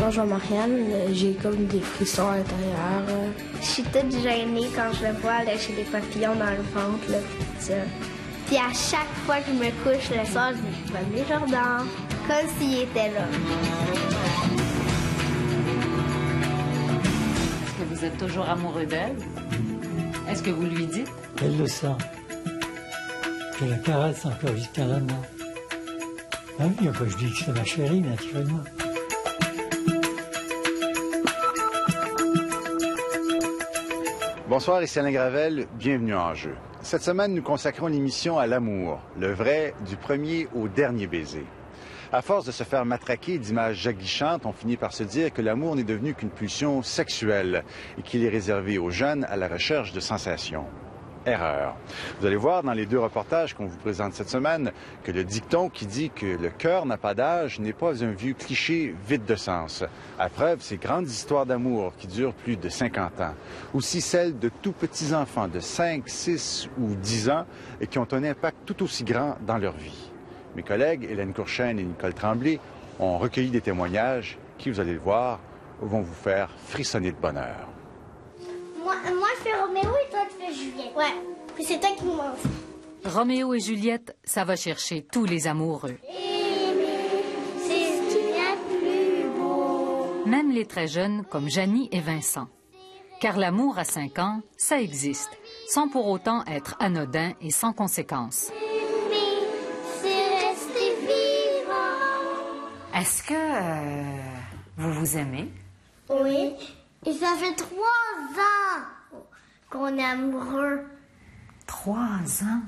Quand je vois Marianne, j'ai comme des frissons à l'intérieur. Je suis toute gênée quand je le vois, là, j'ai des papillons dans le ventre, là, pis ça. Puis à chaque fois que je me couche le soir, je dis « Bonne nuit, Jordan », comme s'il était là. Est-ce que vous êtes toujours amoureux d'elle? Est-ce que vous lui dites? Elle le sent. Je la caresse encore jusqu'à la mort. Ah oui, enfin, je dis que c'est ma chérie, naturellement. Bonsoir, ici Alain Gravel, bienvenue en Jeu. Cette semaine, nous consacrons l'émission à l'amour, le vrai du premier au dernier baiser. À force de se faire matraquer d'images aguichantes, on finit par se dire que l'amour n'est devenu qu'une pulsion sexuelle et qu'il est réservé aux jeunes à la recherche de sensations. Erreur. Vous allez voir dans les deux reportages qu'on vous présente cette semaine que le dicton qui dit que le cœur n'a pas d'âge n'est pas un vieux cliché vide de sens. À preuve, ces grandes histoires d'amour qui durent plus de 50 ans. Aussi celles de tout petits enfants de 5, 6 ou 10 ans et qui ont un impact tout aussi grand dans leur vie. Mes collègues Hélène Courchaine et Nicole Tremblay ont recueilli des témoignages qui, vous allez le voir, vont vous faire frissonner de bonheur. Moi, je fais Roméo et toi, tu fais Juliette. Ouais, puis c'est toi qui commence. Roméo et Juliette, ça va chercher tous les amoureux. Aimer, c'est ce qu'il y a de plus beau. Même les très jeunes comme Janie et Vincent. Car l'amour à 5 ans, ça existe, sans pour autant être anodin et sans conséquences. Aimer, c'est rester vivant. Est-ce que vous vous aimez? Oui. Et ça fait 3 ans qu'on est amoureux. 3 ans?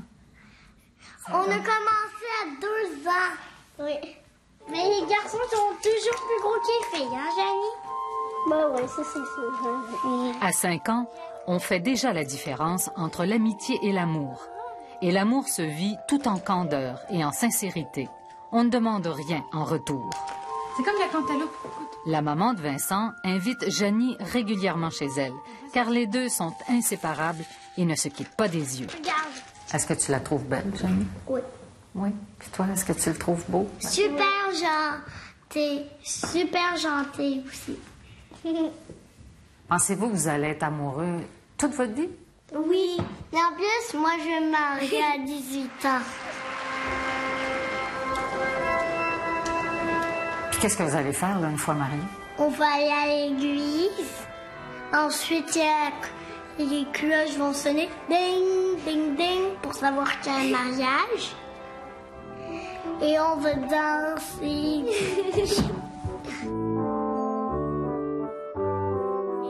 On a commencé à 2 ans. Oui. Mais les garçons sont toujours plus gros que les filles, hein, Janie? Bah oui, ça c'est sûr. À 5 ans, on fait déjà la différence entre l'amitié et l'amour. Et l'amour se vit tout en candeur et en sincérité. On ne demande rien en retour. C'est comme la cantaloupe. La maman de Vincent invite Janie régulièrement chez elle, car les deux sont inséparables et ne se quittent pas des yeux. Regarde. Est-ce que tu la trouves belle, Janie? Oui. Oui. Puis toi, est-ce que tu le trouves beau? Super gentil. Super gentil aussi. Pensez-vous que vous allez être amoureux toute votre vie? Oui. Et en plus, moi, je vais me marier à 18 ans. Qu'est-ce que vous allez faire, là, une fois marié? On va aller à l'église. Ensuite, les cloches vont sonner. Ding, ding, ding, pour savoir qu'il y a un mariage. Et on va danser.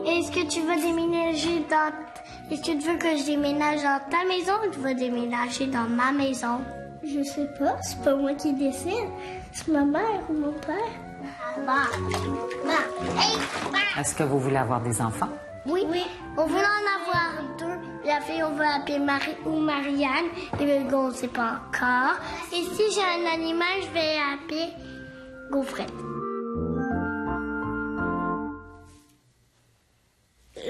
Est-ce que tu veux déménager dans... Est-ce que tu veux que je déménage dans ta maison ou tu veux déménager dans ma maison? Je sais pas, c'est pas moi qui décide. C'est ma mère ou mon père. Est-ce que vous voulez avoir des enfants? Oui. On veut en avoir 2. La fille, on veut appeler Marie ou Marianne. Et le gars, on ne sait pas encore. Et si j'ai un animal, je vais l'appeler Gaufrette.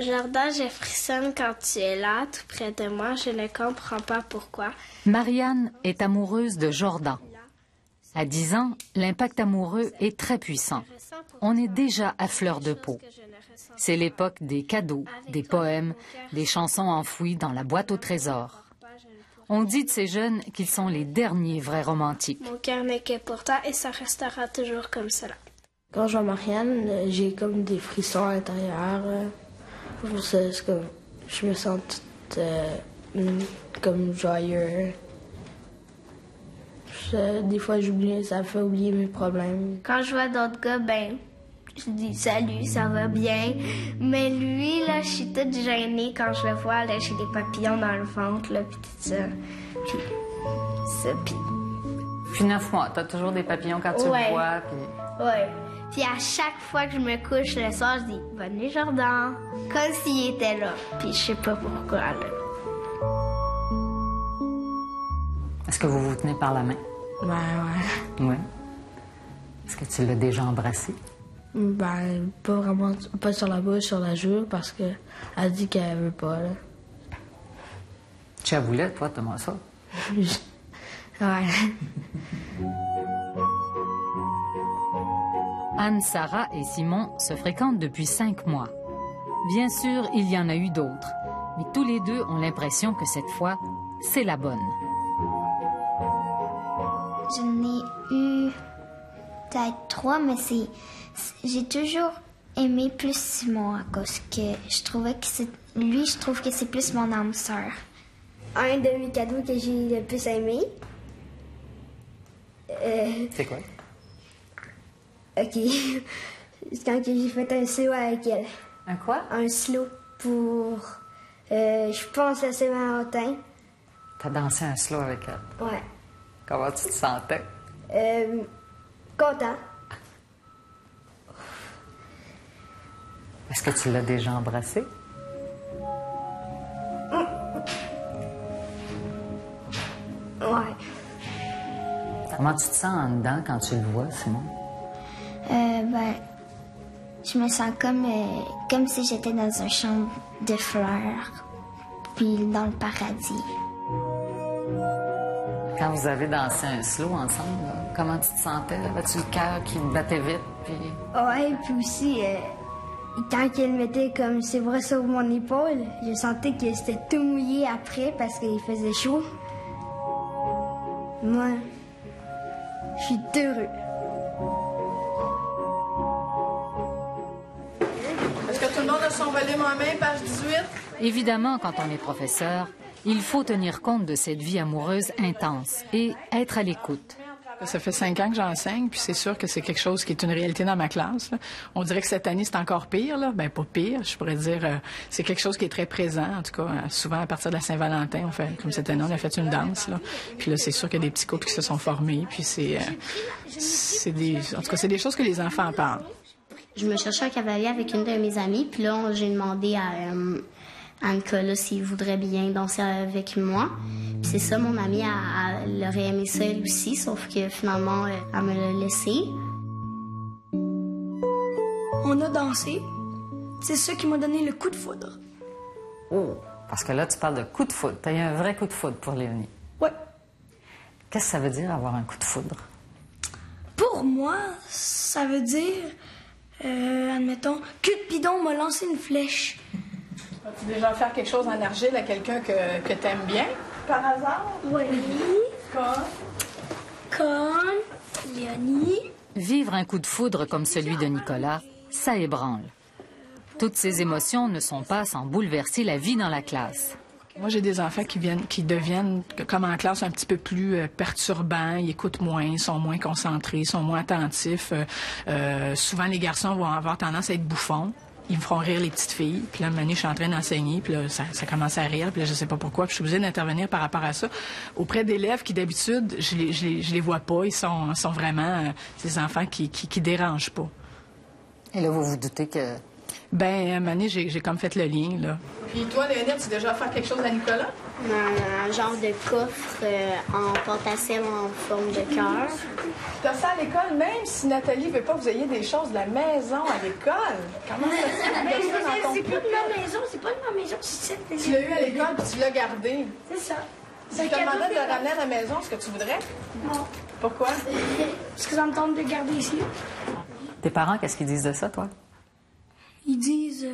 Jordan, je frissonne quand tu es là, tout près de moi. Je ne comprends pas pourquoi. Marianne est amoureuse de Jordan. À 10 ans, l'impact amoureux est très puissant. On est déjà à fleur de peau. C'est l'époque des cadeaux, des poèmes, des chansons enfouies dans la boîte au trésor. On dit de ces jeunes qu'ils sont les derniers vrais romantiques. Mon cœur n'est que pour toi et ça restera toujours comme cela. Quand je vois Marianne, j'ai comme des frissons à l'intérieur. Je me sens toute comme joyeux. Des fois, ça me fait oublier mes problèmes. Quand je vois d'autres gars, je dis salut, ça va bien. Mais lui, là, je suis toute gênée quand je le vois. Là, j'ai des papillons dans le ventre, là, puis tout ça. Puis 9 mois, t'as toujours des papillons quand tu le vois, puis... Ouais. Puis à chaque fois que je me couche le soir, je dis « Bonne nuit, Jordan », comme s'il était là. Puis je sais pas pourquoi, là. Est-ce que vous vous tenez par la main? Ouais. Oui. Est-ce que tu l'as déjà embrassé? Pas vraiment, pas sur la bouche, sur la joue, parce que elle dit qu'elle veut pas, là. Tu la voulais, toi, t'aimerais ça? Ouais. Anne, Sarah et Simon se fréquentent depuis 5 mois. Bien sûr, il y en a eu d'autres, mais tous les deux ont l'impression que cette fois, c'est la bonne. J'en ai eu peut-être 3, mais j'ai toujours aimé plus Simon à cause que je trouvais que je trouve que c'est plus mon âme sœur. Un de mes cadeaux que j'ai le plus aimé. C'est quoi? OK. C'est quand j'ai fait un slow avec elle. Un quoi? Un slow pour, je pense, la Saint-Valentin. T'as dansé un slow avec elle? Ouais. Comment tu te sentais? Content. Est-ce que tu l'as déjà embrassé? Ouais. Comment tu te sens en dedans quand tu le vois, Simon? Je me sens comme si j'étais dans un champ de fleurs, puis dans le paradis. Quand vous avez dansé un slow ensemble, là, comment tu te sentais? Avais-tu le cœur qui battait vite? Puis... Ouais, puis aussi, quand elle mettait comme ses bras sur mon épaule, je sentais que c'était tout mouillé après parce qu'il faisait chaud. Moi, je suis heureux. Est-ce que tout le monde a son volume en main, page 18? Évidemment, quand on est professeur, il faut tenir compte de cette vie amoureuse intense et être à l'écoute. Ça fait 5 ans que j'enseigne, puis c'est sûr que c'est quelque chose qui est une réalité dans ma classe, là. On dirait que cette année, c'est encore pire, là. Ben, pas pire, je pourrais dire. C'est quelque chose qui est très présent, en tout cas. Souvent, à partir de la Saint-Valentin, comme cette année, on a fait une danse, là. Puis là, c'est sûr qu'il y a des petits couples qui se sont formés, puis en tout cas, c'est des choses que les enfants parlent. Je me cherchais un cavalier avec une de mes amies, puis là, j'ai demandé à Nicolas s'il voudrait bien danser avec moi. Puis c'est ça, mon amie, elle aurait aimé ça elle aussi, sauf que finalement, elle me l'a laissé. On a dansé. C'est ça qui m'a donné le coup de foudre. Oh, parce que là, tu parles de coup de foudre. T'as eu un vrai coup de foudre pour Léonie. Ouais. Qu'est-ce que ça veut dire, avoir un coup de foudre? Pour moi, ça veut dire, admettons, Cupidon m'a lancé une flèche. As-tu déjà fait quelque chose en argile à quelqu'un que t'aimes bien, par hasard? Oui. Comme Léonie. Vivre un coup de foudre comme celui de Nicolas, ça ébranle. Toutes ces émotions ne sont pas sans bouleverser la vie dans la classe. Moi, j'ai des enfants qui deviennent, comme en classe, un petit peu plus perturbants. Ils écoutent moins, ils sont moins concentrés, sont moins attentifs. Souvent, les garçons vont avoir tendance à être bouffons. Ils me feront rire les petites filles. Puis là, une année, je suis en train d'enseigner, puis là, ça commence à rire, puis là, je sais pas pourquoi. Puis je suis obligée d'intervenir par rapport à ça. Auprès d'élèves qui, d'habitude, je les vois pas. Ils sont vraiment des enfants qui dérangent pas. Et là, vous vous doutez que... Ben, à un moment donné, j'ai comme fait le lien, là. Puis toi, Léonie, tu as déjà fait quelque chose à Nicolas? Un genre de coffre en pâte à sel en forme de cœur. T'as ça à l'école, même si Nathalie veut pas que vous ayez des choses de la maison à l'école. Comment ça se fait? C'est pas de ma maison, c'est pas de ma maison, c'est celle de... Tu l'as eu à l'école puis tu l'as gardé. C'est ça. Si je te demandais de le ramener à la maison, est-ce que tu voudrais? Non. Pourquoi? Parce que ça me tente de garder ici. Tes parents, qu'est-ce qu'ils disent de ça, toi? Ils disent,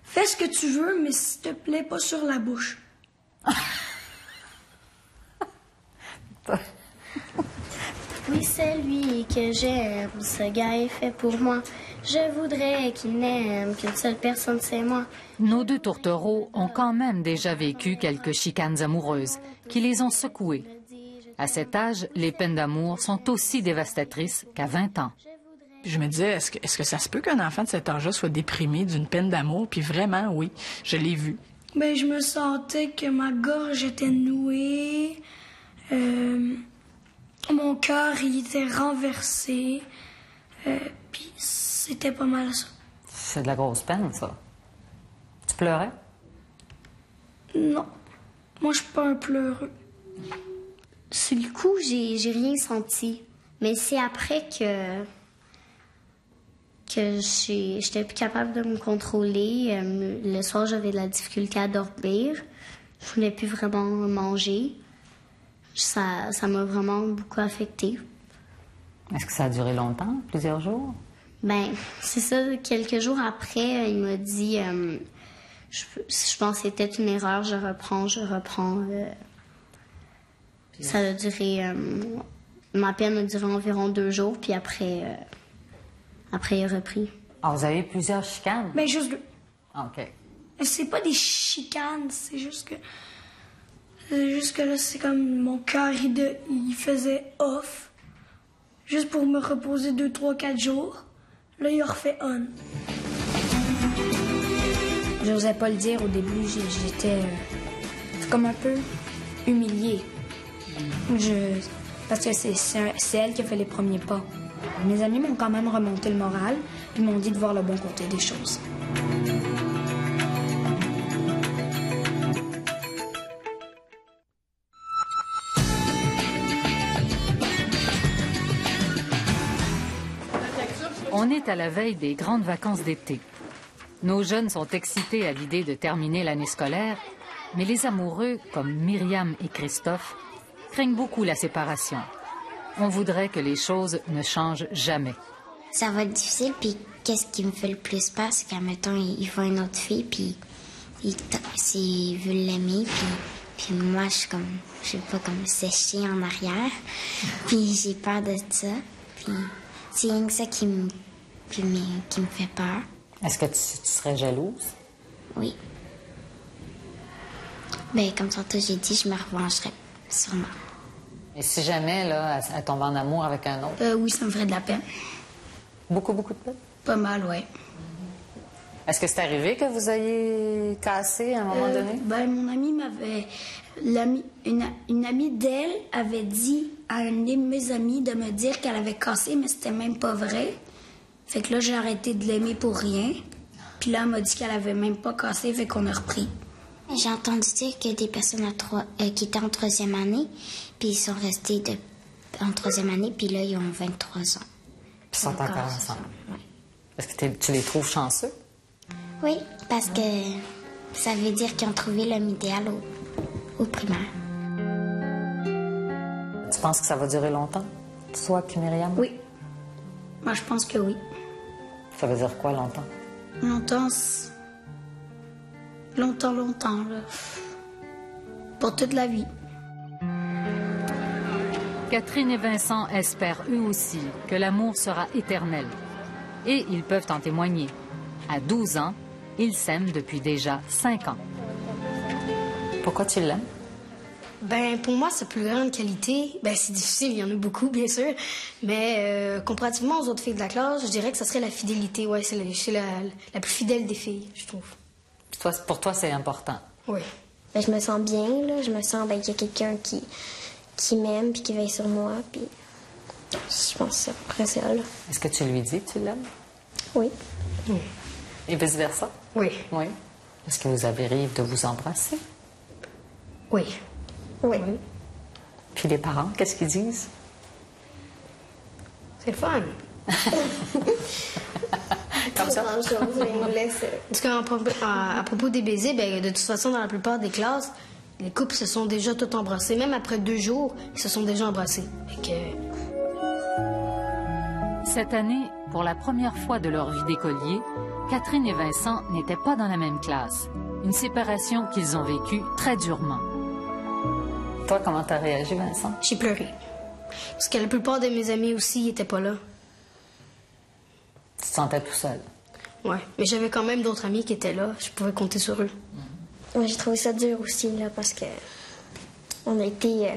fais ce que tu veux, mais s'il te plaît, pas sur la bouche. Oui, c'est lui que j'aime, ce gars est fait pour moi. Je voudrais qu'il n'aime qu'une seule personne, c'est moi. Nos deux tourtereaux ont quand même déjà vécu quelques chicanes amoureuses qui les ont secoués. À cet âge, les peines d'amour sont aussi dévastatrices qu'à 20 ans. Puis je me disais, est-ce que ça se peut qu'un enfant de cet âge-là soit déprimé d'une peine d'amour? Puis vraiment, oui, je l'ai vu. Ben, je me sentais que ma gorge était nouée, mon cœur, il était renversé, puis c'était pas mal ça. C'est de la grosse peine, ça. Tu pleurais? Non, moi, je suis pas un pleureux. Sur le coup, j'ai rien senti. Mais c'est après que j'étais plus capable de me contrôler. Le soir, j'avais de la difficulté à dormir. Je voulais plus vraiment manger. Ça m'a vraiment beaucoup affectée. Est-ce que ça a duré longtemps, plusieurs jours? Ben, c'est ça, quelques jours après, il m'a dit, je pense que c'était une erreur, je reprends. Ça a duré, ma peine a duré environ 2 jours, puis après, il a repris. Ah, vous avez eu plusieurs chicanes? Ben, juste 2. Ah, OK. C'est pas des chicanes, c'est juste que là, c'est comme mon cœur, il faisait off. Juste pour me reposer 2, 3, 4 jours. Là, il a refait on. J'osais pas le dire au début, j'étais comme un peu humiliée. Parce que c'est elle qui a fait les premiers pas. Mes amis m'ont quand même remonté le moral, puis m'ont dit de voir le bon côté des choses. On est à la veille des grandes vacances d'été. Nos jeunes sont excités à l'idée de terminer l'année scolaire, mais les amoureux, comme Myriam et Christophe, craignent beaucoup la séparation. On voudrait que les choses ne changent jamais. Ça va être difficile, puis qu'est-ce qui me fait le plus peur, c'est qu'admettons, il voit une autre fille, puis il veut l'aimer, puis moi, je vais pas comme sécher en arrière, puis j'ai peur de ça, puis c'est rien que ça qui me fait peur. Est-ce que tu serais jalouse? Oui. Ben, comme tantôt j'ai dit, je me revancherais sûrement. Et si jamais, là, elle tombe en amour avec un autre? Oui, ça me ferait de la peine. Beaucoup de peine? Pas mal, ouais. Est-ce que c'est arrivé que vous ayez cassé à un moment donné? Ben, mon ami une amie d'elle avait dit à un de mes amis de me dire qu'elle avait cassé, mais c'était même pas vrai. Fait que là, j'ai arrêté de l'aimer pour rien. Puis là, elle m'a dit qu'elle avait même pas cassé, fait qu'on a repris. J'ai entendu dire que des personnes qui étaient en 3e année, puis ils sont restés en 3e année, puis là, ils ont 23 ans. Puis ils sont encore ensemble. Ouais. Est-ce que tu les trouves chanceux? Oui, parce que ça veut dire qu'ils ont trouvé l'homme idéal au primaire. Tu penses que ça va durer longtemps, toi puis Myriam? Oui. Moi, je pense que oui. Ça veut dire quoi, longtemps? Longtemps, là. Pour toute la vie. Catherine et Vincent espèrent eux aussi que l'amour sera éternel. Et ils peuvent en témoigner. À 12 ans, ils s'aiment depuis déjà 5 ans. Pourquoi tu l'aimes? Ben, pour moi, sa plus grande qualité, ben, c'est difficile, il y en a beaucoup, bien sûr, mais comparativement aux autres filles de la classe, je dirais que ça serait la fidélité. Ouais, c'est la plus fidèle des filles, je trouve. Pour toi, c'est important? Oui. Ben, je me sens bien, là. Je me sens qu'il y a quelqu'un qui m'aime puis qui veille sur moi, puis je pense que c'est après ça, là. Est-ce que tu lui dis que tu l'aimes? Oui. Et vice-versa? Oui. Oui. Est-ce que vous avez arrive de vous embrasser? Oui. Oui. Puis les parents, qu'est-ce qu'ils disent? C'est le fun. Comme ça? Parce qu'à propos des baisers, ben, de toute façon, dans la plupart des classes, les couples se sont déjà tous embrassés. Même après 2 jours, ils se sont déjà embrassés. Cette année, pour la première fois de leur vie d'écolier, Catherine et Vincent n'étaient pas dans la même classe. Une séparation qu'ils ont vécue très durement. Toi, comment t'as réagi, Vincent? J'ai pleuré. Parce que la plupart de mes amis aussi n'étaient pas là. Tu te sentais tout seul? Ouais, mais j'avais quand même d'autres amis qui étaient là. Je pouvais compter sur eux. Moi, j'ai trouvé ça dur aussi, là, parce que on a été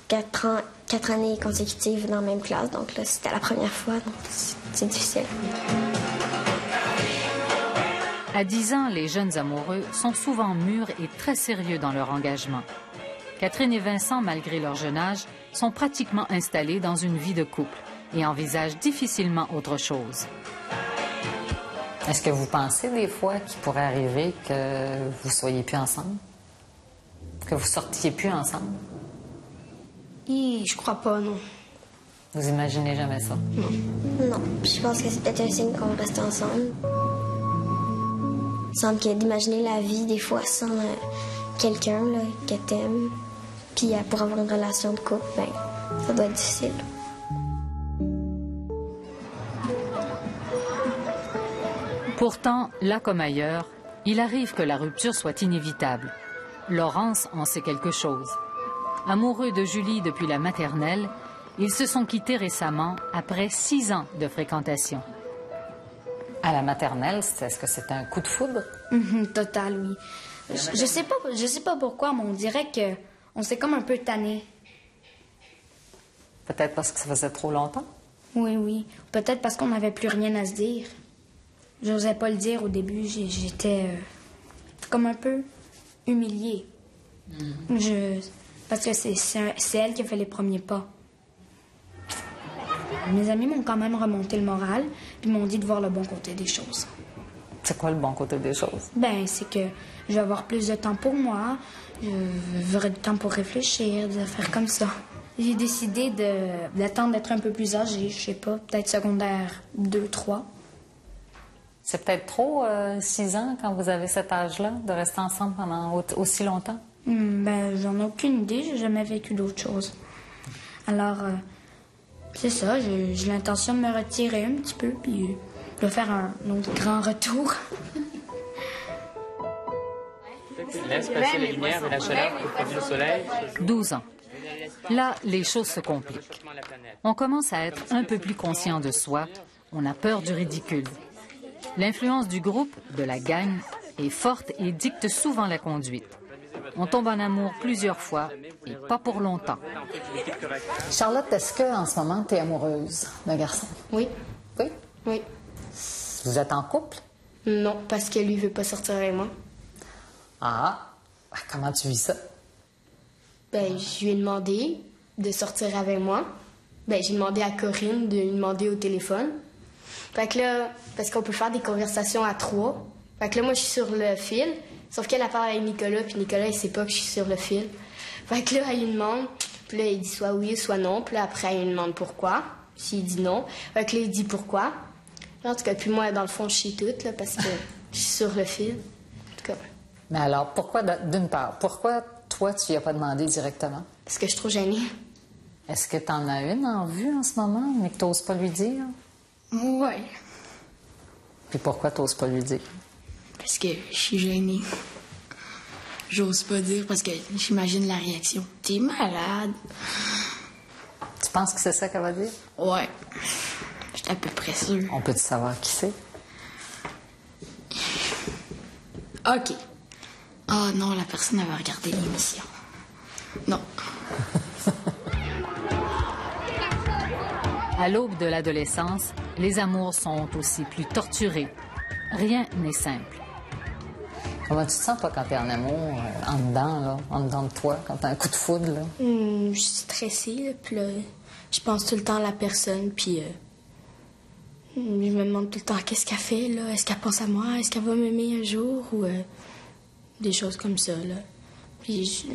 4 années consécutives dans la même classe. Donc là, c'était la première fois, donc c'est difficile. À 10 ans, les jeunes amoureux sont souvent mûrs et très sérieux dans leur engagement. Catherine et Vincent, malgré leur jeune âge, sont pratiquement installés dans une vie de couple et envisagent difficilement autre chose. Est-ce que vous pensez des fois qu'il pourrait arriver que vous soyez plus ensemble? Que vous sortiez plus ensemble? Je crois pas, non. Vous imaginez jamais ça? Non. Je pense que c'est peut-être un signe qu'on reste ensemble. Il semble que d'imaginer la vie des fois sans quelqu'un là, que t'aimes, puis pour avoir une relation de couple, ben, ça doit être difficile. Pourtant, là comme ailleurs, il arrive que la rupture soit inévitable. Laurence en sait quelque chose. Amoureux de Julie depuis la maternelle, ils se sont quittés récemment après 6 ans de fréquentation. À la maternelle, est-ce que c'était un coup de foudre? Total, oui. Je sais pas pourquoi, mais on dirait que on s'est comme un peu tanné. Peut-être parce que ça faisait trop longtemps? Oui. Peut-être parce qu'on n'avait plus rien à se dire. J'osais pas le dire au début. J'étais comme un peu humiliée. Parce que c'est elle qui a fait les premiers pas. Mes amis m'ont quand même remonté le moral, puis m'ont dit de voir le bon côté des choses. C'est quoi le bon côté des choses? Ben, c'est que je vais avoir plus de temps pour moi, j'aurai du temps pour réfléchir, des affaires comme ça. J'ai décidé d'attendre d'être un peu plus âgée, je sais pas, peut-être secondaire 2, 3. C'est peut-être trop, 6 ans, quand vous avez cet âge-là, de rester ensemble pendant aussi longtemps? Ben, j'en ai aucune idée, j'ai jamais vécu d'autre chose. Alors, c'est ça, j'ai l'intention de me retirer un petit peu, puis de faire un autre grand retour. Laisse passer la lumière et la chaleur pour produire le soleil. 12 ans. Là, les choses se compliquent. On commence à être un peu plus conscient de soi. On a peur du ridicule. L'influence du groupe, de la gang, est forte et dicte souvent la conduite. On tombe en amour plusieurs fois et pas pour longtemps. Charlotte, est-ce qu'en ce moment, tu es amoureuse d'un garçon? Oui. Oui? Oui. Vous êtes en couple? Non, parce que lui veut pas sortir avec moi. Ah, comment tu vis ça? Ben, je lui ai demandé de sortir avec moi. Ben, j'ai demandé à Corinne de lui demander au téléphone. Fait que là, parce qu'on peut faire des conversations à 3. Fait que là, moi, je suis sur le fil. Sauf qu'elle a parlé avec Nicolas, puis Nicolas, il sait pas que je suis sur le fil. Fait que là, elle lui demande. Puis là, il dit soit oui, soit non. Puis là, après, elle lui demande pourquoi. S'il dit non. Fait que là, il dit pourquoi. En tout cas, puis moi, dans le fond, je sais tout, là, parce que je suis sur le fil. En tout cas. Mais alors, pourquoi, d'une part, pourquoi toi, tu lui as pas demandé directement? Parce que je suis trop gênée. Est-ce que tu en as une en vue en ce moment, mais que tu n'oses pas lui dire? Ouais. Puis pourquoi tu n'oses pas lui dire? Parce que je suis gênée. J'ose pas dire parce que j'imagine la réaction. T'es malade. Tu penses que c'est ça qu'elle va dire? Ouais. J'étais à peu près sûre. On peut-tu savoir qui c'est? OK. Ah non, la personne avait regardé l'émission. Non. À l'aube de l'adolescence, les amours sont aussi plus torturés. Rien n'est simple. Comment tu te sens, toi, quand t'es en amour, en dedans, là, en dedans de toi, quand t'as un coup de foudre, là? Je suis stressée, là, puis là, je pense tout le temps à la personne, puis je me demande tout le temps qu'est-ce qu'elle fait, là. Est-ce qu'elle pense à moi? Est-ce qu'elle va m'aimer un jour? Ou des choses comme ça, là. Puis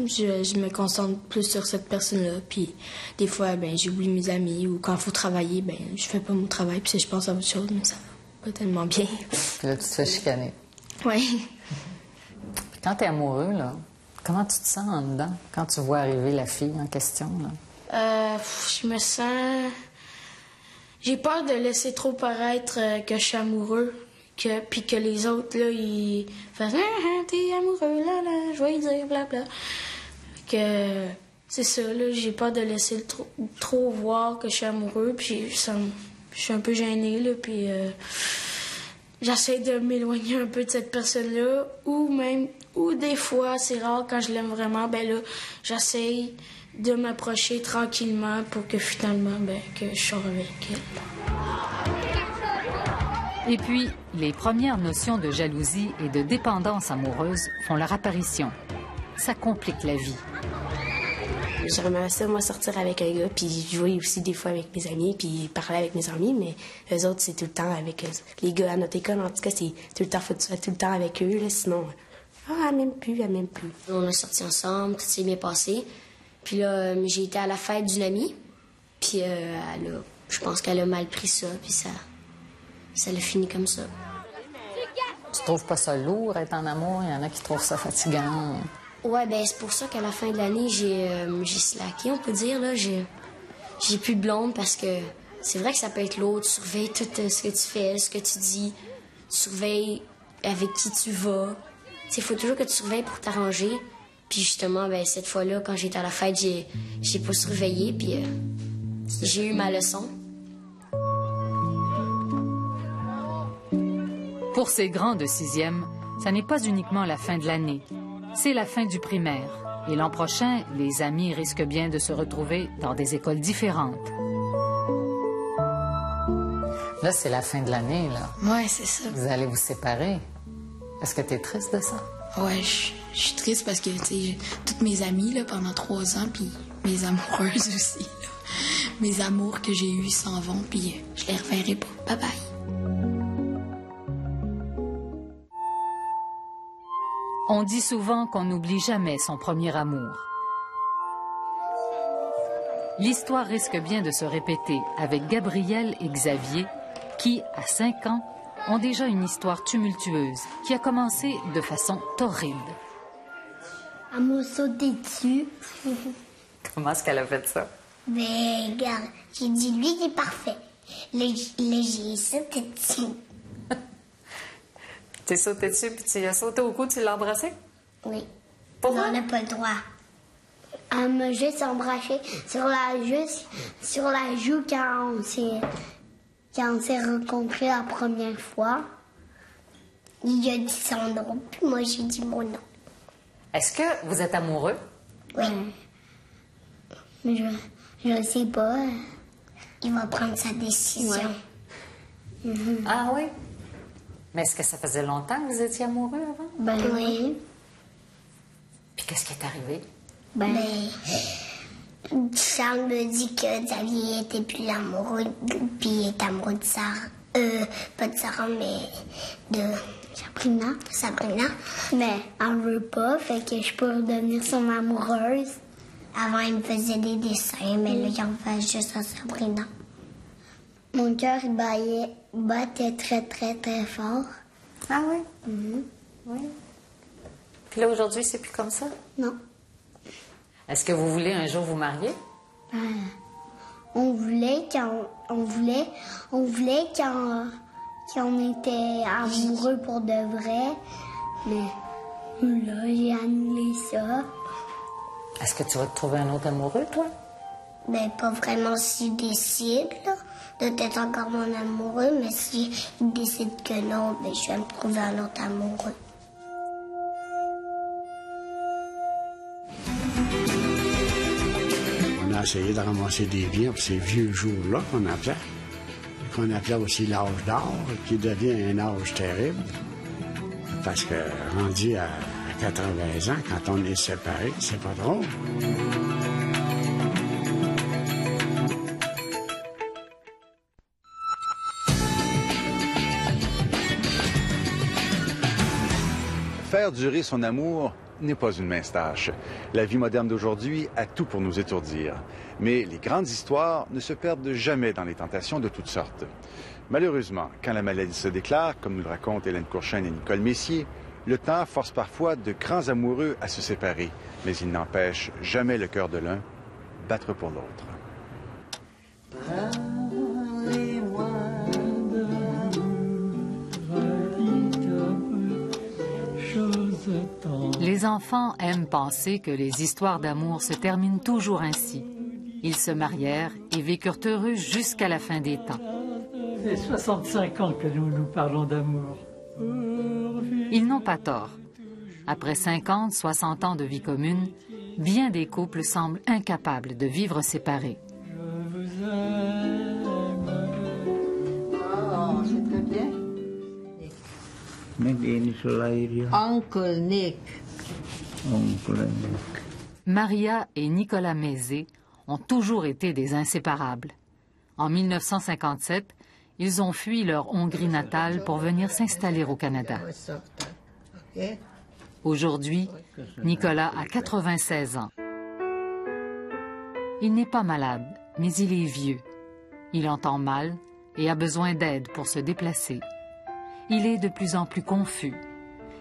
je me concentre plus sur cette personne-là, puis des fois, ben j'oublie mes amis, ou quand il faut travailler, ben je fais pas mon travail, puis je pense à autre chose, mais ça va pas tellement bien. Puis là, tu te fais chicaner. Oui. Puis quand t'es amoureux, là, comment tu te sens en dedans quand tu vois arriver la fille en question, là? Je me sens... J'ai peur de laisser trop paraître que je suis amoureux, puis que les autres, là, ils fassent « Ah, t'es amoureux, là, là, je vais y dire, blabla. » Que c'est ça, là, j'ai peur de laisser trop voir que je suis amoureux, puis je suis un peu gênée, là, puis j'essaie de m'éloigner un peu de cette personne-là, ou des fois, c'est rare, quand je l'aime vraiment, ben là, j'essaie de m'approcher tranquillement pour que finalement, ben, que je sors avec elle. Et puis, les premières notions de jalousie et de dépendance amoureuse font leur apparition. Ça complique la vie. J'aimerais ça, moi, sortir avec un gars, puis jouer aussi des fois avec mes amis, puis parler avec mes amis, mais eux autres, c'est tout le temps avec les gars à notre école. En tout cas, c'est tout le temps, faut que tu sois tout le temps avec eux, là, sinon... Ah, elle m'aime plus. On a sorti ensemble, tout s'est bien passé. Puis là, j'ai été à la fête d'une amie, puis je pense qu'elle a mal pris ça, puis ça l'a fini comme ça. Tu trouves pas ça lourd, être en amour? Il y en a qui trouvent ça fatigant. Ouais, ben c'est pour ça qu'à la fin de l'année, j'ai slacké, on peut dire, là. J'ai plus de blonde parce que c'est vrai que ça peut être lourd. Tu surveilles tout ce que tu fais, ce que tu dis. surveilles avec qui tu vas. Il faut toujours que tu surveilles pour t'arranger. Puis justement, ben, cette fois-là, quand j'étais à la fête, j'ai pas surveillé, puis j'ai eu ma leçon. Pour ces grands de 6e, ça n'est pas uniquement la fin de l'année, c'est la fin du primaire. Et l'an prochain, les amis risquent bien de se retrouver dans des écoles différentes. Là, c'est la fin de l'année, là. Ouais, c'est ça. Vous allez vous séparer. Est-ce que tu es triste de ça? Ouais, je suis triste parce que, tu sais, toutes mes amies, là, pendant 3 ans, puis mes amoureuses aussi, là. Mes amours que j'ai eus s'en vont, puis je les reverrai pas. Bye bye. On dit souvent qu'on n'oublie jamais son premier amour. L'histoire risque bien de se répéter avec Gabrielle et Xavier, qui, à 5 ans, ont déjà une histoire tumultueuse qui a commencé de façon torride. Elle m'a sauté dessus. Comment est-ce qu'elle a fait ça? Mais regarde, j'ai dit, lui, il est parfait. Là, j'ai sauté dessus. T'es sauté dessus, puis tu as sauté au cou, tu l'as embrassé? Oui. Pourquoi? On n'a pas le droit. Elle m'a juste embrassé sur la joue quand on s'est rencontrés la première fois. Il a dit son nom, puis moi, j'ai dit mon nom. Est-ce que vous êtes amoureux? Oui. Mais je sais pas. Il va prendre sa décision. Ouais. Ah oui? Mais est-ce que ça faisait longtemps que vous étiez amoureux avant? Ben oui. Puis qu'est-ce qui est arrivé? Ben, Charles me dit que Xavier était plus amoureux, puis il est amoureux de Sarah. Pas de Sarah, mais de Sabrina. Mais elle veut pas, fait que je peux devenir son amoureuse. Avant, il me faisait des dessins, mais là, il en fait juste à Sabrina. Mon cœur, il battait très, très, très fort. Ah oui? Oui. Puis là, aujourd'hui, c'est plus comme ça? Non. Est-ce que vous voulez un jour vous marier? On voulait quand on était amoureux pour de vrai, mais là, j'ai annulé ça. Est-ce que tu vas te trouver un autre amoureux, toi? Ben, pas vraiment s'il décide, là, d'être encore mon amoureux, mais s'il décide que non, ben, je vais me trouver un autre amoureux. On a essayé de ramasser des biens pour ces vieux jours-là qu'on appelait aussi l'âge d'or, qui devient un âge terrible. Parce que rendu à 80 ans, quand on est séparés, c'est pas drôle. Faire durer son amour n'est pas une mince tâche. La vie moderne d'aujourd'hui a tout pour nous étourdir. Mais les grandes histoires ne se perdent jamais dans les tentations de toutes sortes. Malheureusement, quand la maladie se déclare, comme nous le racontent Hélène Courchaine et Nicole Messier, le temps force parfois de grands amoureux à se séparer, mais il n'empêche jamais le cœur de l'un battre pour l'autre. Les enfants aiment penser que les histoires d'amour se terminent toujours ainsi. Ils se marièrent et vécurent heureux jusqu'à la fin des temps. C'est 65 ans que nous parlons d'amour. Ils n'ont pas tort. Après 50, 60 ans de vie commune, bien des couples semblent incapables de vivre séparés. Je vous aime. Oh, c'est très bien. Uncle Nick. Maria et Nicolas Mézé ont toujours été des inséparables. En 1957, ils ont fui leur Hongrie natale pour venir s'installer au Canada. Aujourd'hui, Nicolas a 96 ans. Il n'est pas malade, mais il est vieux. Il entend mal et a besoin d'aide pour se déplacer. Il est de plus en plus confus.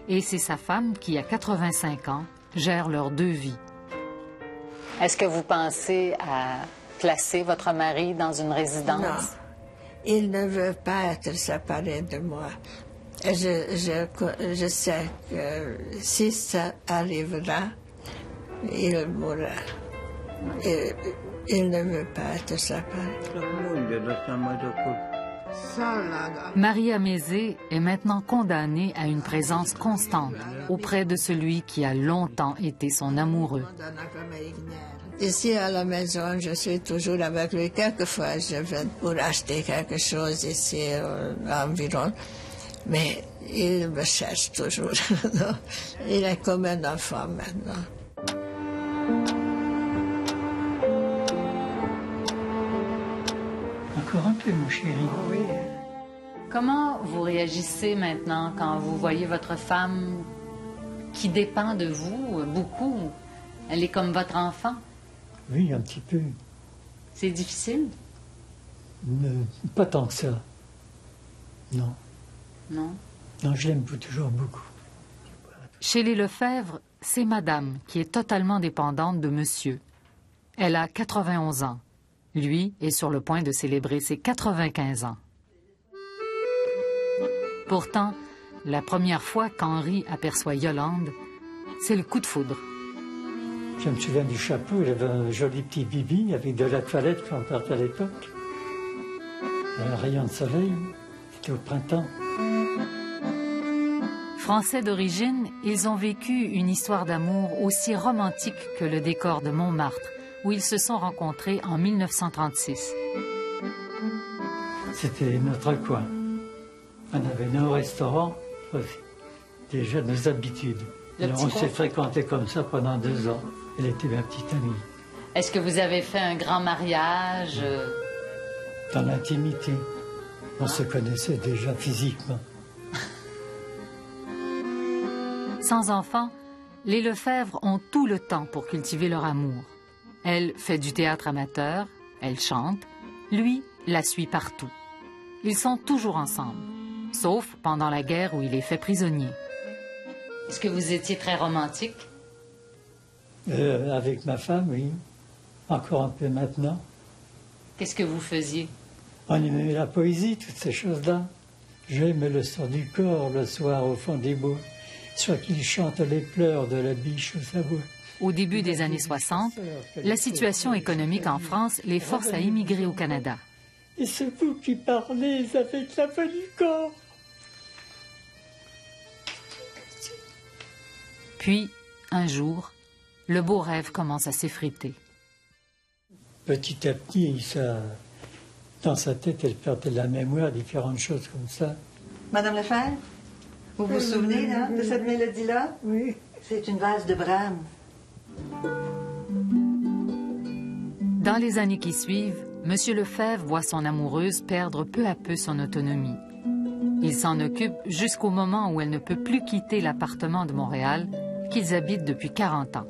Et c'est sa femme qui, à 85 ans, gère leurs deux vies. Est-ce que vous pensez à placer votre mari dans une résidence? Non. Il ne veut pas être séparé de moi. Je sais que si ça arrivera, il mourra. Il ne veut pas être séparé. Maria Mézé est maintenant condamnée à une présence constante auprès de celui qui a longtemps été son amoureux. Ici à la maison, je suis toujours avec lui. Quelquefois, je vais pour acheter quelque chose ici environ. Mais il me cherche toujours. Il est comme un enfant maintenant. Encore un peu, mon chéri. Oui. Comment vous réagissez maintenant quand vous voyez votre femme qui dépend de vous beaucoup? Elle est comme votre enfant? Oui, un petit peu. C'est difficile? Pas tant que ça. Non. Non? Non, je l'aime toujours beaucoup. Chez les Lefebvre, c'est madame qui est totalement dépendante de monsieur. Elle a 91 ans. Lui est sur le point de célébrer ses 95 ans. Pourtant, la première fois qu'Henri aperçoit Yolande, c'est le coup de foudre. Je me souviens du chapeau, il avait un joli petit bibi avec de la toilette quand on partait à l'époque. Un rayon de soleil, c'était au printemps. Français d'origine, ils ont vécu une histoire d'amour aussi romantique que le décor de Montmartre, où ils se sont rencontrés en 1936. C'était notre coin. On avait nos restaurants, déjà nos habitudes. Alors on s'est fréquentés comme ça pendant 2 ans. Elle était ma petite amie. Est-ce que vous avez fait un grand mariage? Dans l'intimité. On se connaissait déjà physiquement. Sans enfant, les Lefebvre ont tout le temps pour cultiver leur amour. Elle fait du théâtre amateur, elle chante, lui la suit partout. Ils sont toujours ensemble, sauf pendant la guerre où il est fait prisonnier. Est-ce que vous étiez très romantique? Avec ma femme, oui. Encore un peu maintenant. Qu'est-ce que vous faisiez? On aimait la poésie, toutes ces choses-là. J'aime le son du corps le soir au fond des bois, soit qu'il chante les pleurs de la biche au sabot. Au début des années 60, la situation économique en France les force à immigrer au Canada. Et c'est vous qui parlez avec la voix du corps. Puis, un jour, le beau rêve commence à s'effriter. Petit à petit, dans sa tête, elle perdait la mémoire, différentes choses comme ça. Madame Lefebvre, vous vous souvenez là, de cette mélodie-là? Oui. C'est une valse de Brahms. Dans les années qui suivent, M. Lefebvre voit son amoureuse perdre peu à peu son autonomie. Il s'en occupe jusqu'au moment où elle ne peut plus quitter l'appartement de Montréal qu'ils habitent depuis 40 ans.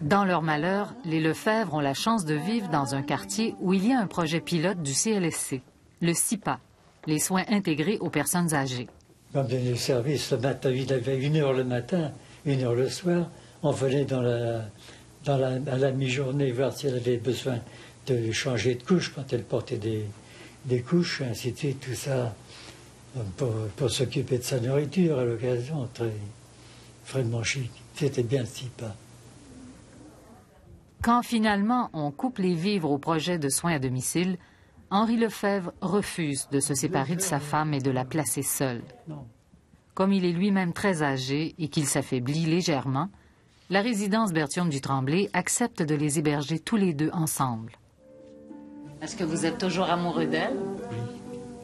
Dans leur malheur, les Lefebvre ont la chance de vivre dans un quartier où il y a un projet pilote du CLSC, le SIPA, les soins intégrés aux personnes âgées. Quand on donnait le service le matin, il avait 1 heure le matin, 1 heure le soir. On venait à la mi-journée voir si elle avait besoin de changer de couche quand elle portait des couches, ainsi de suite, tout ça, pour s'occuper de sa nourriture à l'occasion, très vraiment chic. C'était bien le SIPA. Quand finalement on coupe les vivres au projet de soins à domicile, Henri Lefebvre refuse de se séparer de sa femme et de la placer seule. Comme il est lui-même très âgé et qu'il s'affaiblit légèrement, la résidence Berthiaume du Tremblay accepte de les héberger tous les deux ensemble. Est-ce que vous êtes toujours amoureux d'elle? Oui.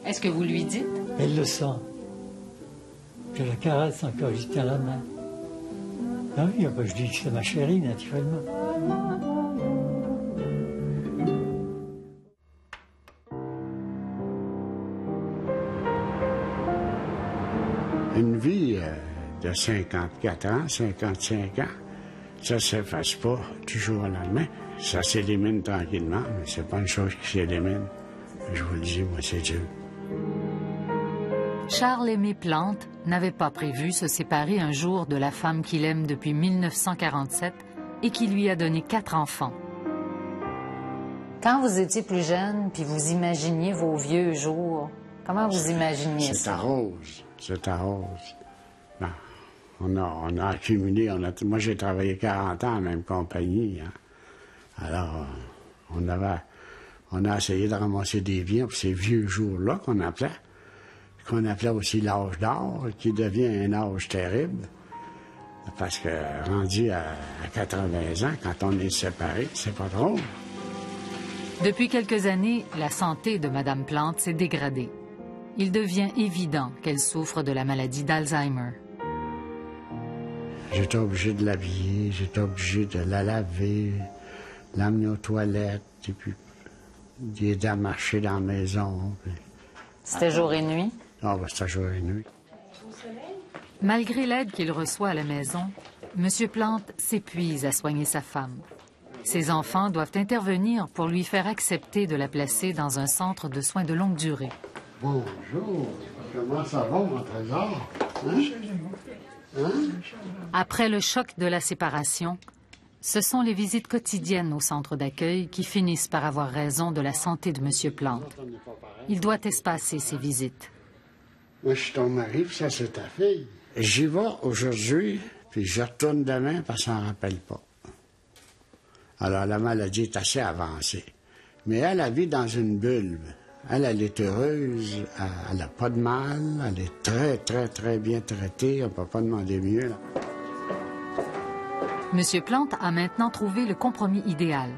Est-ce que vous lui dites? Elle le sent. Je la caresse encore, je tiens la main. Ah oui, je dis que c'est ma chérie, naturellement. Une vie de 54 ans, 55 ans, ça ne s'efface pas du jour au lendemain. Ça s'élimine tranquillement, mais c'est pas une chose qui s'élimine. Je vous le dis, moi, c'est Dieu. Charles-Aimé Plante n'avait pas prévu se séparer un jour de la femme qu'il aime depuis 1947 et qui lui a donné 4 enfants. Quand vous étiez plus jeune, puis vous imaginiez vos vieux jours, Comment vous imaginez ça? C'est arrose. Ben, on a accumulé, moi j'ai travaillé 40 ans à la même compagnie. Hein. Alors, on a essayé de ramasser des biens pour ces vieux jours-là qu'on appelait aussi l'âge d'or, qui devient un âge terrible. Parce que rendu à 80 ans, quand on est séparés, c'est pas drôle. Depuis quelques années, la santé de Mme Plante s'est dégradée. Il devient évident qu'elle souffre de la maladie d'Alzheimer. J'étais obligé de l'habiller, j'étais obligé de la laver, l'amener aux toilettes, et puis d'aider à marcher dans la maison. C'était jour et nuit? Ah, ben, c'était jour et nuit. Malgré l'aide qu'il reçoit à la maison, M. Plante s'épuise à soigner sa femme. Ses enfants doivent intervenir pour lui faire accepter de la placer dans un centre de soins de longue durée. Bonjour, comment ça va, mon trésor? Hein? Après le choc de la séparation, ce sont les visites quotidiennes au centre d'accueil qui finissent par avoir raison de la santé de M. Plante. Il doit espacer ses visites. Moi, je suis ton mari, puis ça, c'est ta fille. J'y vais aujourd'hui, puis je retourne demain parce qu'elle ne rappelle pas. Alors, la maladie est assez avancée. Mais elle vit dans une bulle. Elle est heureuse, elle n'a pas de mal, elle est très, très, très bien traitée. On ne peut pas demander mieux, là. M. Plante a maintenant trouvé le compromis idéal.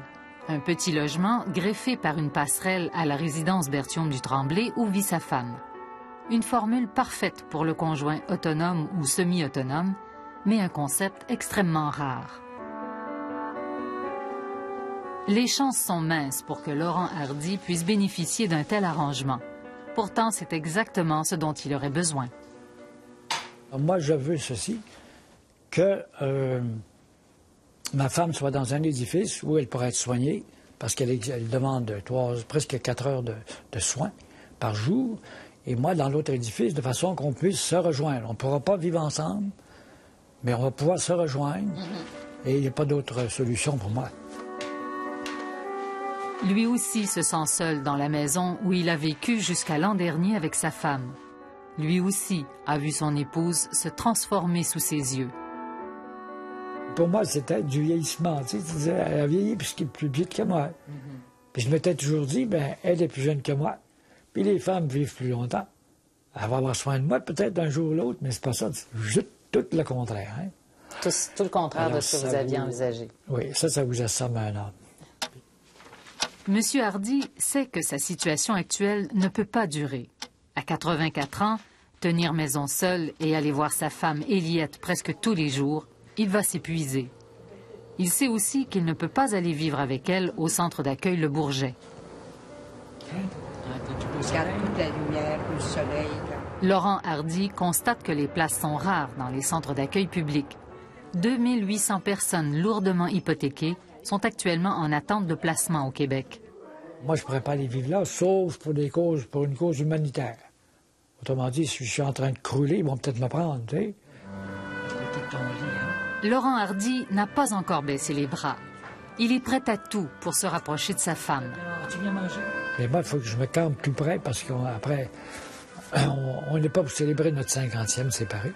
Un petit logement greffé par une passerelle à la résidence Berthiaume du Tremblay où vit sa femme. Une formule parfaite pour le conjoint autonome ou semi-autonome, mais un concept extrêmement rare. Les chances sont minces pour que Laurent Hardy puisse bénéficier d'un tel arrangement. Pourtant, c'est exactement ce dont il aurait besoin. Moi, je veux ceci, que ma femme soit dans un édifice où elle pourrait être soignée, parce qu'elle demande presque 4 heures de soins par jour, et moi dans l'autre édifice, de façon qu'on puisse se rejoindre. On ne pourra pas vivre ensemble, mais on va pouvoir se rejoindre, et il n'y a pas d'autre solution pour moi. Lui aussi se sent seul dans la maison où il a vécu jusqu'à l'an dernier avec sa femme. Lui aussi a vu son épouse se transformer sous ses yeux. Pour moi, c'était du vieillissement. Tu sais, elle a vieilli puisqu'elle est plus vite que moi. Puis je m'étais toujours dit, ben, elle est plus jeune que moi. Puis les femmes vivent plus longtemps. Elle va avoir soin de moi peut-être un jour ou l'autre, mais c'est pas ça. C'est juste tout le contraire. Hein? Tout le contraire. Alors, de ce que vous aviez envisagé. Oui, ça vous assomme un an. M. Hardy sait que sa situation actuelle ne peut pas durer. À 84 ans, tenir maison seul et aller voir sa femme Éliette presque tous les jours, il va s'épuiser. Il sait aussi qu'il ne peut pas aller vivre avec elle au centre d'accueil Le Bourget. Laurent Hardy constate que les places sont rares dans les centres d'accueil publics. 2800 personnes lourdement hypothéquées sont actuellement en attente de placement au Québec. Moi, je ne pourrais pas aller vivre là, sauf pour une cause humanitaire. Autrement dit, si je suis en train de crouler, ils vont peut-être me prendre, tu sais. Laurent Hardy n'a pas encore baissé les bras. Il est prêt à tout pour se rapprocher de sa femme. Et moi, il faut que je me calme plus près parce qu'après, on n'est pas pour célébrer notre 50e séparé.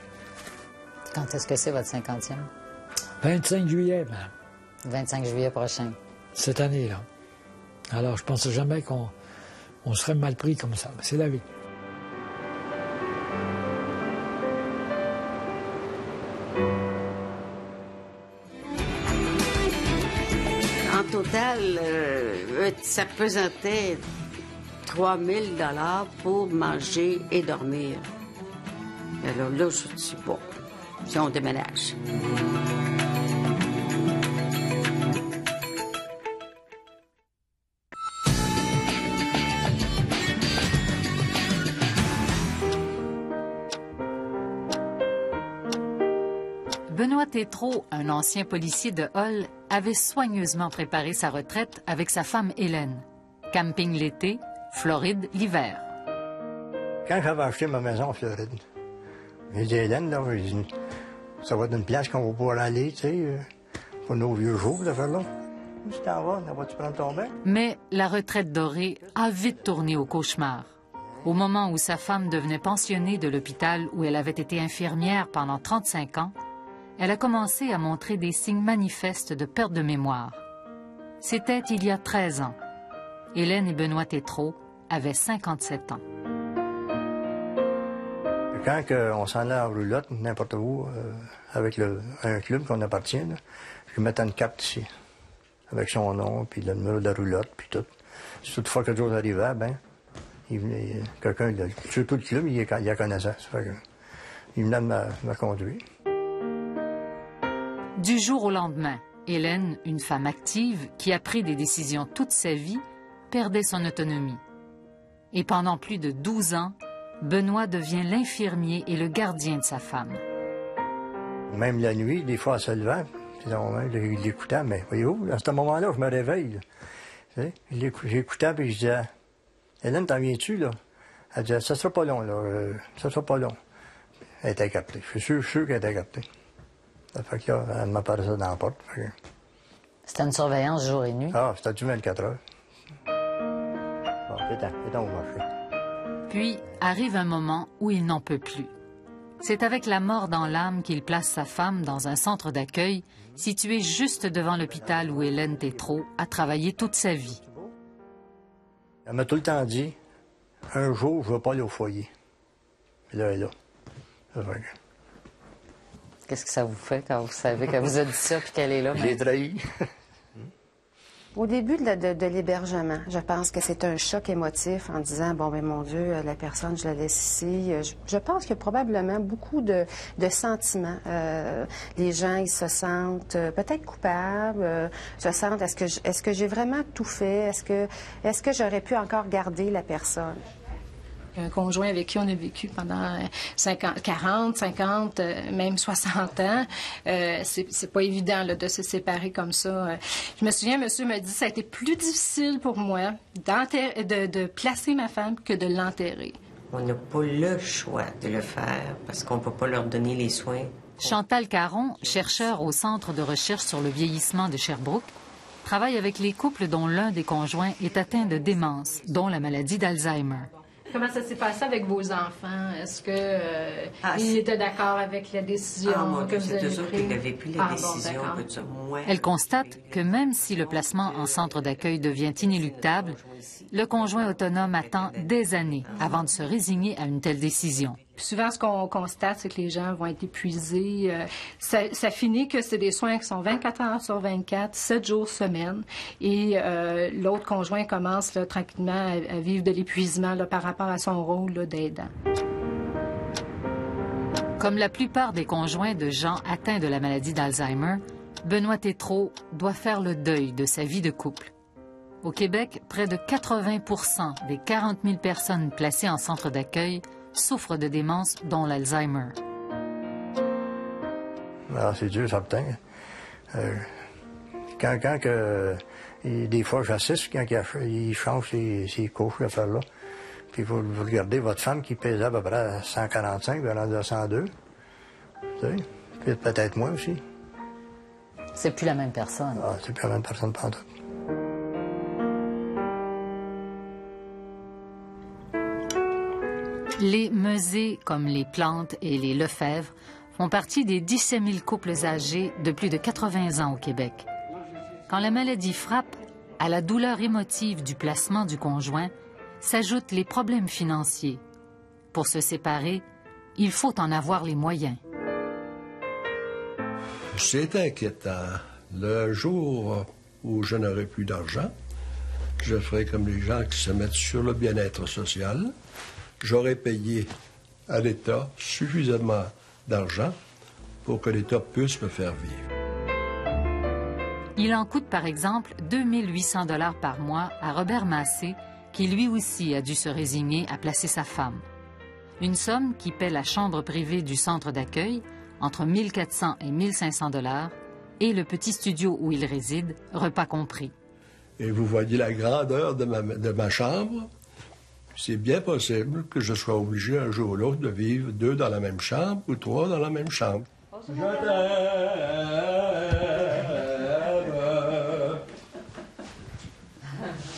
Quand est-ce que c'est votre 50e? 25 juillet, même. 25 juillet prochain. Cette année-là. Alors, je ne pensais jamais qu'on serait mal pris comme ça. Mais c'est la vie. En total, ça pesantait 3 000 $ pour manger et dormir. Alors là, je ne sais pas si on déménage. Benoît Tétrault, un ancien policier de Hull, avait soigneusement préparé sa retraite avec sa femme Hélène. Camping l'été, Floride l'hiver. Quand j'avais acheté ma maison en Floride, j'ai dit à Hélène, là, ça va être une place qu'on va pouvoir aller, tu sais, pour nos vieux jours, de faire là. Si t'en vas, vas-tu prendre ton bain? Mais la retraite dorée a vite tourné au cauchemar. Au moment où sa femme devenait pensionnée de l'hôpital où elle avait été infirmière pendant 35 ans, elle a commencé à montrer des signes manifestes de perte de mémoire. C'était il y a 13 ans. Hélène et Benoît Tétrault avaient 57 ans. Quand on s'en allait en roulotte, n'importe où, avec un club qu'on appartient, là, je mettais une carte ici, avec son nom, puis le numéro de la roulotte, puis tout. Si toutefois quelque chose arrivait, ben, quelqu'un, surtout le club, il la connaissait. Il venait de me conduire. Du jour au lendemain, Hélène, une femme active qui a pris des décisions toute sa vie, perdait son autonomie. Et pendant plus de 12 ans, Benoît devient l'infirmier et le gardien de sa femme. Même la nuit, des fois, en se levant, il l'écoutait, mais voyez-vous, à ce moment-là, je me réveille. J'écoutais, puis je disais, Hélène, t'en viens-tu, là? Elle disait, ça sera pas long, là, ça sera pas long. Elle était captée, je suis sûr qu'elle était captée. Ça fait que là, elle m'apparaissait dans la porte. C'était une surveillance jour et nuit? Ah, c'était du 24 heures. Bon, c'est au marché. Puis arrive un moment où il n'en peut plus. C'est avec la mort dans l'âme qu'il place sa femme dans un centre d'accueil situé juste devant l'hôpital où Hélène Tétrault a travaillé toute sa vie. Elle m'a tout le temps dit, un jour, je ne vais pas aller au foyer. Et là, elle est là. Qu'est-ce que ça vous fait quand vous savez qu'elle vous a dit ça puis qu'elle est là? J'ai trahi. Au début de l'hébergement, je pense que c'est un choc émotif en disant, bon, ben mon Dieu, la personne, je la laisse ici. Je pense qu'il y a probablement beaucoup de sentiments. Les gens, ils se sentent peut-être coupables, se sentent, est-ce que j'ai vraiment tout fait? Est-ce que j'aurais pu encore garder la personne? Un conjoint avec qui on a vécu pendant 40, 50, même 60 ans. C'est pas évident là, de se séparer comme ça. Je me souviens, monsieur m'a dit ça a été plus difficile pour moi de placer ma femme que de l'enterrer. On n'a pas le choix de le faire parce qu'on ne peut pas leur donner les soins. Chantal Caron, chercheur au Centre de recherche sur le vieillissement de Sherbrooke, travaille avec les couples dont l'un des conjoints est atteint de démence, dont la maladie d'Alzheimer. Comment ça s'est passé avec vos enfants? Est-ce qu'ils étaient d'accord avec la décision que vous avez prise? C'est eux qui n'avaient plus la décision. Elle constate que même si le placement en centre d'accueil devient inéluctable, le conjoint autonome attend des années avant de se résigner à une telle décision. Puis souvent, ce qu'on constate, c'est que les gens vont être épuisés. Ça finit que c'est des soins qui sont 24 heures sur 24, 7 jours semaine. Et l'autre conjoint commence là, tranquillement à vivre de l'épuisement par rapport à son rôle d'aidant. Comme la plupart des conjoints de gens atteints de la maladie d'Alzheimer, Benoît Tétrault doit faire le deuil de sa vie de couple. Au Québec, près de 80% des 40 000 personnes placées en centre d'accueil souffrent de démence, dont l'Alzheimer. Alors, c'est dur, certain. Des fois, j'assiste quand il change ses couches, l'affaire-là. Puis vous regardez votre femme qui pesait à peu près à 145, puis elle en a 102. Tu sais? Puis peut-être moi aussi. C'est plus la même personne. Ah, c'est plus la même personne pantoute. Les Meusé, comme les Plantes et les Lefebvre, font partie des 17 000 couples âgés de plus de 80 ans au Québec. Quand la maladie frappe, à la douleur émotive du placement du conjoint s'ajoutent les problèmes financiers. Pour se séparer, il faut en avoir les moyens. C'est inquiétant. Le jour où je n'aurai plus d'argent, je ferai comme les gens qui se mettent sur le bien-être social. J'aurai payé à l'État suffisamment d'argent pour que l'État puisse me faire vivre. Il en coûte par exemple 2 800 $ par mois à Robert Massé, qui lui aussi a dû se résigner à placer sa femme. Une somme qui paie la chambre privée du centre d'accueil, entre 1 400 et 1 500 $, et le petit studio où il réside, repas compris. Et vous voyez la grandeur de ma chambre. C'est bien possible que je sois obligé un jour ou l'autre de vivre 2 dans la même chambre ou 3 dans la même chambre. Je t'aime.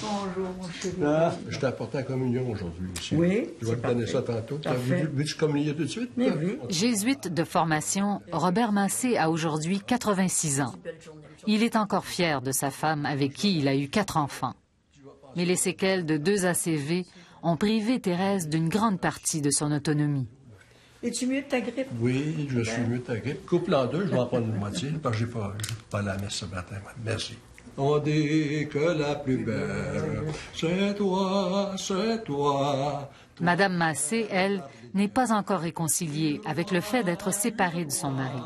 Bonjour, mon chéri. Ah, je t'ai apporté la communion aujourd'hui aussi. Oui. Je vais te donner ça tantôt. Veux-tu communier tout de suite? Oui. Jésuite de formation, Robert Massé a aujourd'hui 86 ans. Il est encore fier de sa femme avec qui il a eu 4 enfants. Mais les séquelles de 2 ACV ont privé Thérèse d'une grande partie de son autonomie. Es-tu mieux de ta grippe? Oui, je suis mieux de ta grippe. Coupe-la en 2, je vais en prendre une moitié, parce que je n'ai pas la messe ce matin. Merci. On dit que la plus belle, c'est toi, c'est toi. Madame Massé, elle, n'est pas encore réconciliée avec le fait d'être séparée de son mari.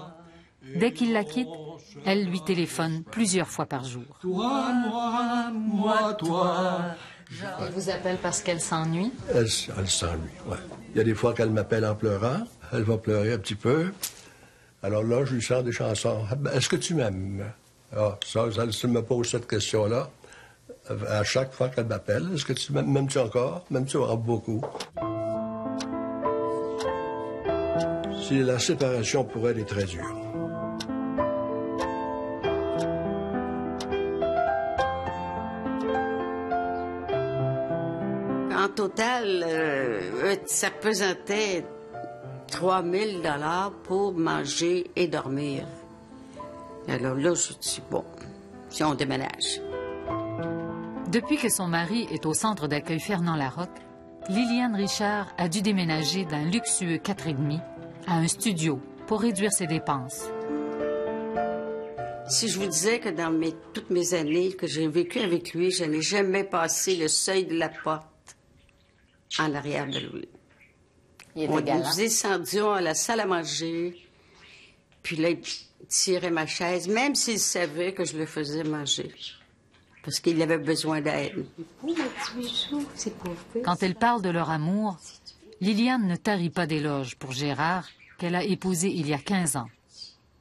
Dès qu'il la quitte, elle lui téléphone plusieurs fois par jour. Toi, moi, toi. Elle vous appelle parce qu'elle s'ennuie? Elle s'ennuie, oui. Il y a des fois qu'elle m'appelle en pleurant. Elle va pleurer un petit peu. Alors là, je lui chante des chansons. Est-ce que tu m'aimes? Ah, ça, elle me pose cette question-là. À chaque fois qu'elle m'appelle, est-ce que tu m'aimes-tu encore? M'aimes-tu beaucoup? Si la séparation pour elle est très dure. En total, ça pesantait 3 000 $ pour manger et dormir. Alors là, je dis, bon, si on déménage. Depuis que son mari est au centre d'accueil Fernand Larocque, Liliane Richard a dû déménager d'un luxueux 4,5 à un studio pour réduire ses dépenses. Si je vous disais que dans toutes mes années que j'ai vécues avec lui, je n'ai jamais passé le seuil de la porte en arrière de lui. On nous descendions à la salle à manger, puis là, il tirait ma chaise, même s'il savait que je le faisais manger, parce qu'il avait besoin d'aide. Quand elle parle de leur amour, Liliane ne tarit pas d'éloges pour Gérard, qu'elle a épousé il y a 15 ans.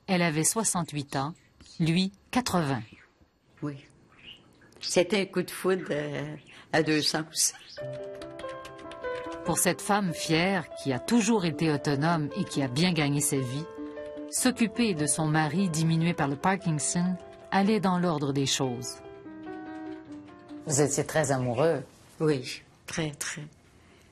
Elle avait 68 ans, lui, 80. Oui. C'était un coup de foudre à 200 aussi. Pour cette femme fière, qui a toujours été autonome et qui a bien gagné sa vie, s'occuper de son mari diminué par le Parkinson allait dans l'ordre des choses. Vous étiez très amoureux? Oui, très, très.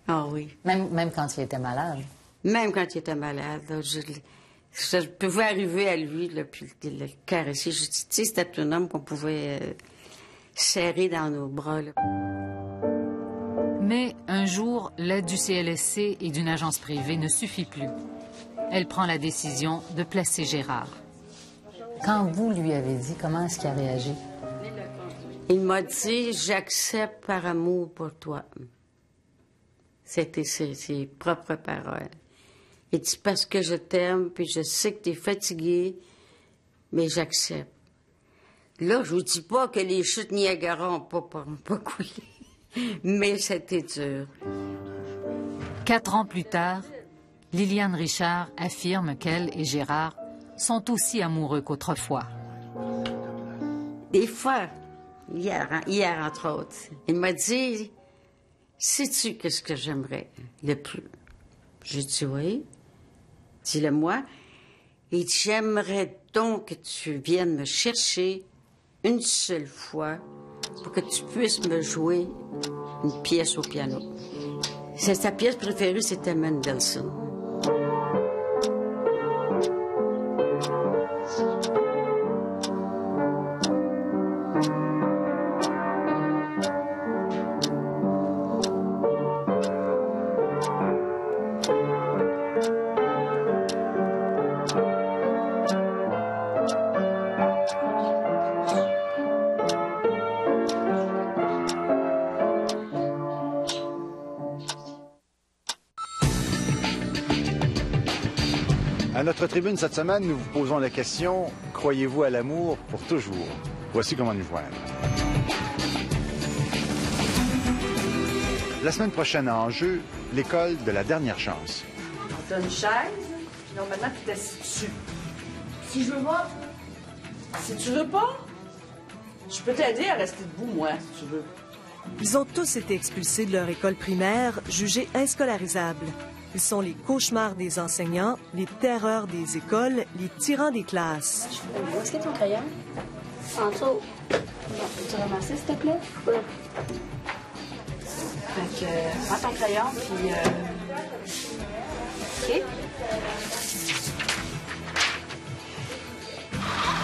Ah oui. Même quand il était malade? Même quand il était malade. Là, je pouvais arriver à lui, là, puis le caresser. Je dis, tu sais, c'était un homme qu'on pouvait serrer dans nos bras. Là. Mais un jour, l'aide du CLSC et d'une agence privée ne suffit plus. Elle prend la décision de placer Gérard. Quand vous lui avez dit, comment est-ce qu'il a réagi? Il m'a dit, j'accepte par amour pour toi. C'était ses propres paroles. Il dit, parce que je t'aime, puis je sais que tu es fatigué, mais j'accepte. Là, je vous dis pas que les chutes Niagara n'ont pas coulé. Mais c'était dur. 4 ans plus tard, Liliane Richard affirme qu'elle et Gérard sont aussi amoureux qu'autrefois. Des fois, hier entre autres, il m'a dit, sais-tu qu'est-ce que j'aimerais le plus? J'ai dit oui. Dis-le-moi. Et j'aimerais donc que tu viennes me chercher une seule fois pour que tu puisses me jouer une pièce au piano. Sa pièce préférée, c'était Mendelssohn. À notre tribune cette semaine, nous vous posons la question « Croyez-vous à l'amour pour toujours? » Voici comment nous joindre. La semaine prochaine, en jeu, l'école de la dernière chance. On t'a une chaise, puis normalement, tu t'assis dessus. Si je veux pas, si tu veux pas, je peux t'aider à rester debout, moi, si tu veux. Ils ont tous été expulsés de leur école primaire, jugés inscolarisables. Ils sont les cauchemars des enseignants, les terreurs des écoles, les tyrans des classes. Où est-ce que ton crayon? En dessous. Tu ramasses, s'il te plaît? Oui. Fait que, prends ton crayon, puis... OK?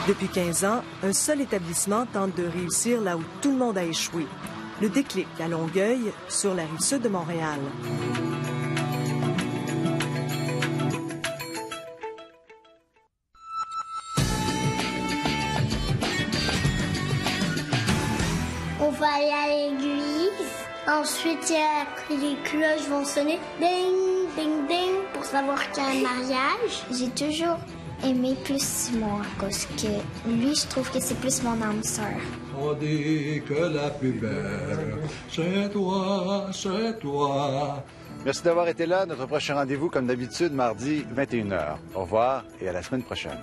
Depuis 15 ans, un seul établissement tente de réussir là où tout le monde a échoué. Le déclic à Longueuil, sur la rive sud de Montréal. On va aller à l'église. Ensuite, les cloches vont sonner. Ding, ding, ding, pour savoir qu'il y a un mariage. J'ai toujours aimé plus Simon à cause que lui, je trouve que c'est plus mon âme sœur. On dit que la plus belle, c'est toi, c'est toi. Merci d'avoir été là. Notre prochain rendez-vous, comme d'habitude, mardi 21h. Au revoir et à la semaine prochaine.